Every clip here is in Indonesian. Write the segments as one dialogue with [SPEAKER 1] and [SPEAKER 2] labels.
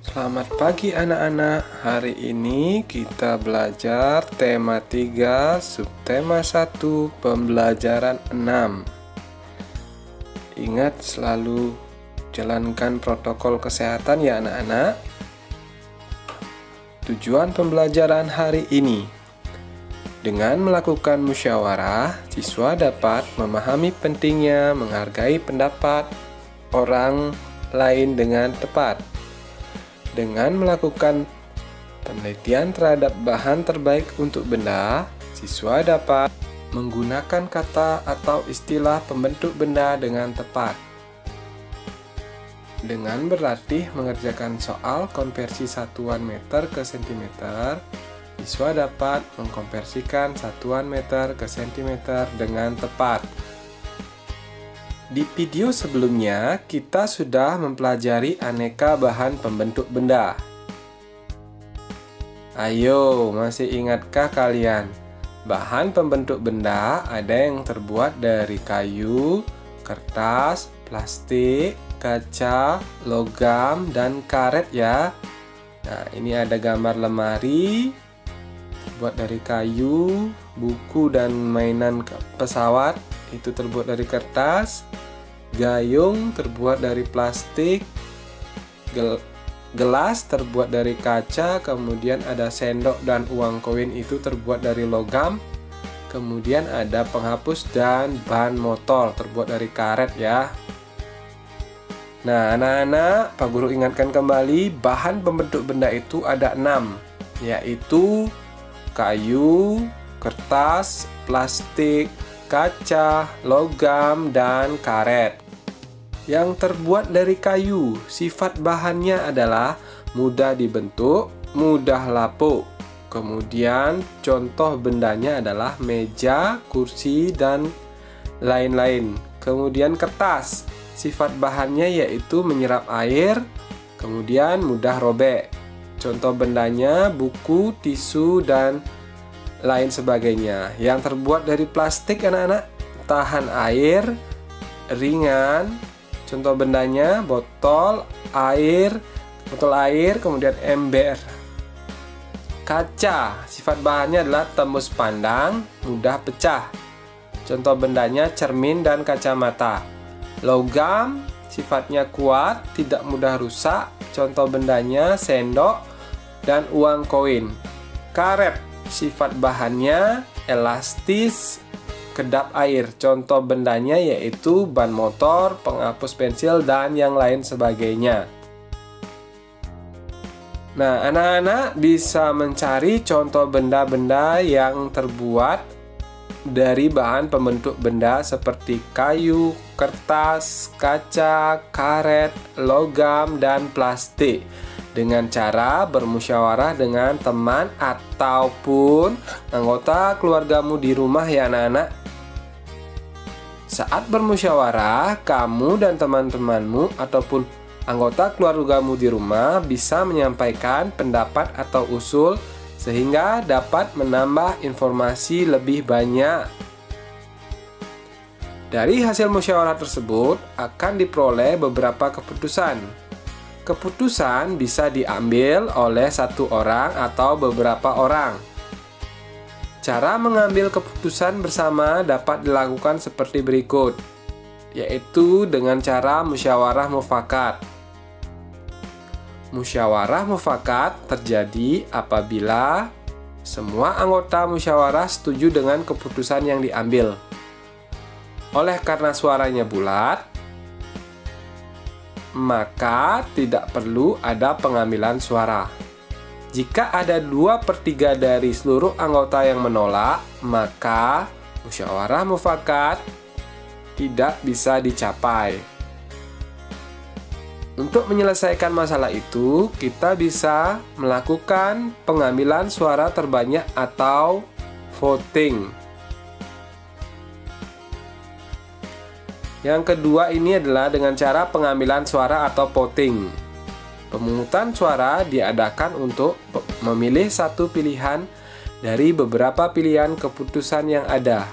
[SPEAKER 1] Selamat pagi anak-anak. Hari ini kita belajar tema 3, subtema 1, pembelajaran 6. Ingat selalu jalankan protokol kesehatan ya anak-anak. Tujuan pembelajaran hari ini. Dengan melakukan musyawarah, siswa dapat memahami pentingnya menghargai pendapat orang lain dengan tepat. Dengan melakukan penelitian terhadap bahan terbaik untuk benda, siswa dapat menggunakan kata atau istilah pembentuk benda dengan tepat. Dengan berlatih mengerjakan soal konversi satuan meter ke sentimeter, siswa dapat mengkonversikan satuan meter ke sentimeter dengan tepat. Di video sebelumnya, kita sudah mempelajari aneka bahan pembentuk benda. Ayo, masih ingatkah kalian? Bahan pembentuk benda ada yang terbuat dari kayu, kertas, plastik, kaca, logam, dan karet ya. Nah, ini ada gambar lemari, terbuat dari kayu, buku dan mainan pesawat, itu terbuat dari kertas. Gayung terbuat dari plastik, gelas terbuat dari kaca, kemudian ada sendok dan uang koin itu terbuat dari logam, kemudian ada penghapus dan ban motor terbuat dari karet ya. Nah anak-anak, Pak Guru ingatkan kembali, bahan pembentuk benda itu ada 6, yaitu kayu, kertas, plastik, kaca, logam, dan karet. Yang terbuat dari kayu, sifat bahannya adalah mudah dibentuk, mudah lapuk. Kemudian contoh bendanya adalah meja, kursi, dan lain-lain. Kemudian kertas, sifat bahannya yaitu menyerap air, kemudian mudah robek. Contoh bendanya buku, tisu, dan lain sebagainya. Yang terbuat dari plastik anak-anak, tahan air, ringan. Contoh bendanya botol air, kemudian ember. Kaca, sifat bahannya adalah tembus pandang, mudah pecah. Contoh bendanya cermin dan kacamata. Logam, sifatnya kuat, tidak mudah rusak. Contoh bendanya sendok dan uang koin. Karet, sifat bahannya elastis, kedap air. Contoh bendanya yaitu ban motor, penghapus pensil, dan yang lain sebagainya. Nah, anak-anak bisa mencari contoh benda-benda yang terbuat dari bahan pembentuk benda seperti kayu, kertas, kaca, karet, logam, dan plastik dengan cara bermusyawarah dengan teman ataupun anggota keluargamu di rumah ya anak-anak. Saat bermusyawarah, kamu dan teman-temanmu ataupun anggota keluargamu di rumah bisa menyampaikan pendapat atau usul sehingga dapat menambah informasi lebih banyak. Dari hasil musyawarah tersebut akan diperoleh beberapa keputusan. Keputusan bisa diambil oleh satu orang atau beberapa orang. Cara mengambil keputusan bersama dapat dilakukan seperti berikut, yaitu dengan cara musyawarah mufakat. Musyawarah mufakat terjadi apabila semua anggota musyawarah setuju dengan keputusan yang diambil. Oleh karena suaranya bulat, maka tidak perlu ada pengambilan suara. Jika ada 2/3 dari seluruh anggota yang menolak, maka musyawarah mufakat tidak bisa dicapai. Untuk menyelesaikan masalah itu, kita bisa melakukan pengambilan suara terbanyak atau voting. Yang kedua ini adalah dengan cara pengambilan suara atau voting. Pemungutan suara diadakan untuk memilih satu pilihan dari beberapa pilihan keputusan yang ada.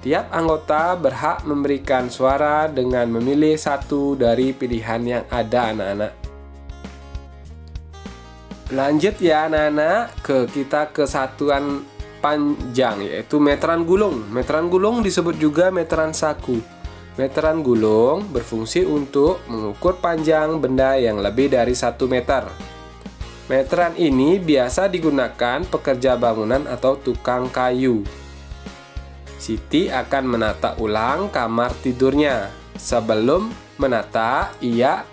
[SPEAKER 1] Tiap anggota berhak memberikan suara dengan memilih satu dari pilihan yang ada, anak-anak. Lanjut ya anak-anak, kita ke satuan panjang, yaitu meteran gulung. Meteran gulung disebut juga meteran saku. Meteran gulung berfungsi untuk mengukur panjang benda yang lebih dari 1 meter. Meteran ini biasa digunakan pekerja bangunan atau tukang kayu. Siti akan menata ulang kamar tidurnya. Sebelum menata, ia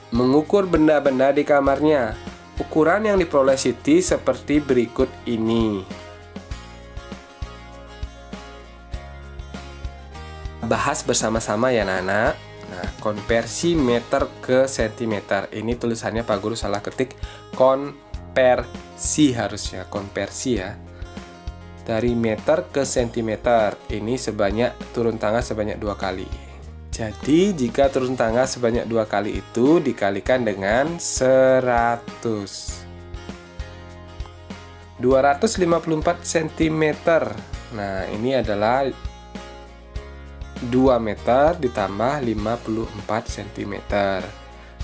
[SPEAKER 1] mengukur benda-benda di kamarnya. Ukuran yang diperoleh Siti seperti berikut ini. Bahas bersama-sama ya anak-anak. Nah, konversi meter ke sentimeter. Ini tulisannya Pak Guru salah ketik. Konversi harusnya, konversi ya. Dari meter ke sentimeter. Ini turun tangga sebanyak 2 kali. Jadi jika turun tangga sebanyak 2 kali itu dikalikan dengan 100. 254 cm. Nah, ini adalah 2 meter ditambah 54 cm.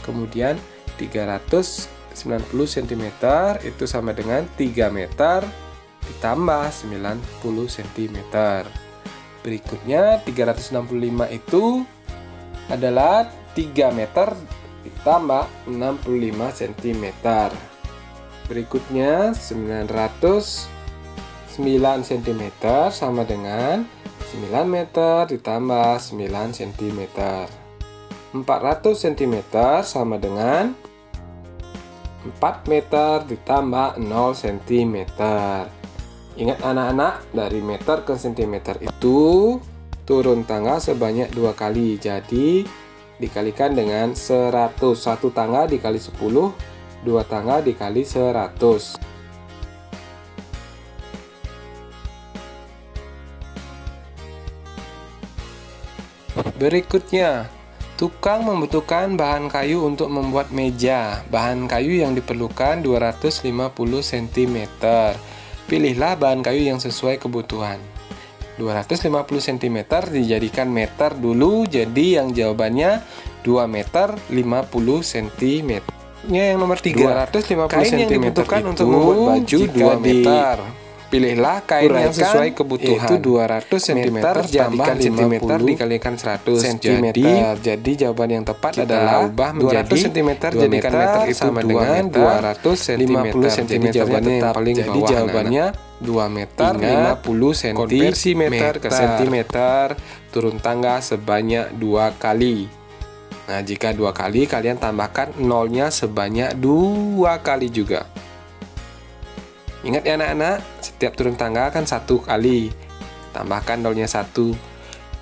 [SPEAKER 1] Kemudian 390 cm itu sama dengan 3 meter ditambah 90 cm. Berikutnya 365 itu adalah 3 meter ditambah 65 cm. Berikutnya 909 cm sama dengan 9 meter ditambah 9 cm. 400 cm sama dengan 4 meter ditambah 0 cm. Ingat anak-anak, dari meter ke sentimeter itu turun tangga sebanyak 2 kali. Jadi dikalikan dengan 100. 1 tangga dikali 10, 2 tangga dikali 100. Berikutnya, tukang membutuhkan bahan kayu untuk membuat meja. Bahan kayu yang diperlukan 250 cm. Pilihlah bahan kayu yang sesuai kebutuhan. 250 cm dijadikan meter dulu, jadi yang jawabannya 2 meter 50 cm. Yang nomor 3, 250 kain cm yang dibutuhkan untuk membuat baju 2 meter. Pilihlah kain yang sesuai kebutuhan. Itu 200 cm jadikan cm dikalikan 100 cm. Jadi jawaban yang tepat adalah ubah menjadi 200 cm jadikan meter itu sama dengan 200 cm. Jadi jawabannya yang paling bawah. Jadi jawabannya 2 meter 50 cm. Konversi meter ke sentimeter, turun tangga sebanyak 2 kali. Nah, jika 2 kali, kalian tambahkan nolnya sebanyak 2 kali juga. Ingat ya anak-anak, setiap turun tangga kan 1 kali. Tambahkan nolnya 1.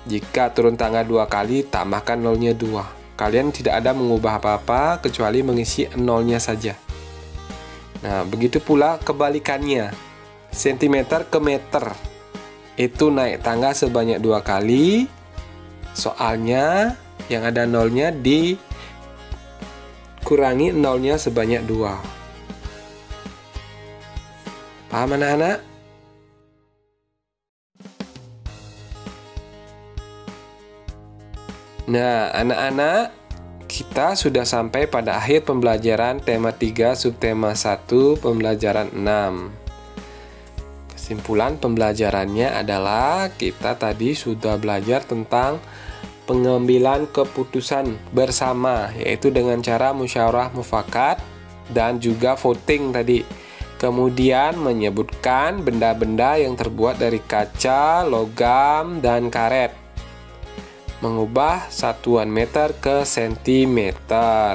[SPEAKER 1] Jika turun tangga 2 kali, tambahkan nolnya 2. Kalian tidak ada mengubah apa-apa kecuali mengisi nolnya saja. Nah, begitu pula kebalikannya. Sentimeter ke meter. Itu naik tangga sebanyak 2 kali. Soalnya yang ada nolnya dikurangi nolnya sebanyak 2. Paham anak-anak? Nah, anak-anak, kita sudah sampai pada akhir pembelajaran tema 3 subtema 1 pembelajaran 6. Kesimpulan pembelajarannya adalah kita tadi sudah belajar tentang pengambilan keputusan bersama, yaitu dengan cara musyawarah mufakat dan juga voting tadi. Kemudian menyebutkan benda-benda yang terbuat dari kaca, logam, dan karet. Mengubah satuan meter ke sentimeter.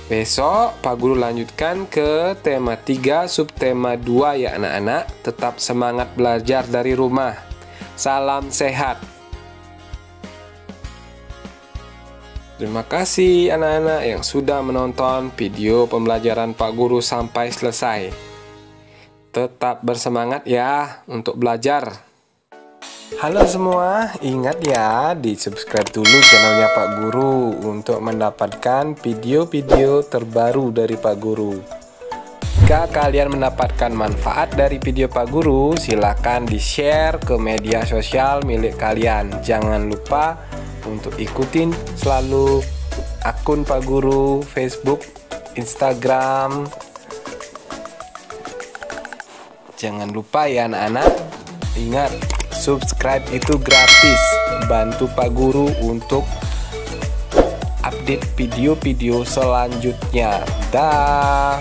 [SPEAKER 1] Besok Pak Guru lanjutkan ke tema 3 subtema 2 ya anak-anak. Tetap semangat belajar dari rumah. Salam sehat. Terima kasih anak-anak yang sudah menonton video pembelajaran Pak Guru sampai selesai. Tetap bersemangat ya untuk belajar. Halo semua, ingat ya di subscribe dulu channelnya Pak Guru untuk mendapatkan video-video terbaru dari Pak Guru. Jika kalian mendapatkan manfaat dari video Pak Guru, silakan di-share ke media sosial milik kalian. Jangan lupa untuk ikutin selalu akun Pak Guru Facebook Instagram. Jangan lupa ya anak-anak, ingat subscribe itu gratis. Bantu Pak Guru untuk update video-video selanjutnya. Dah.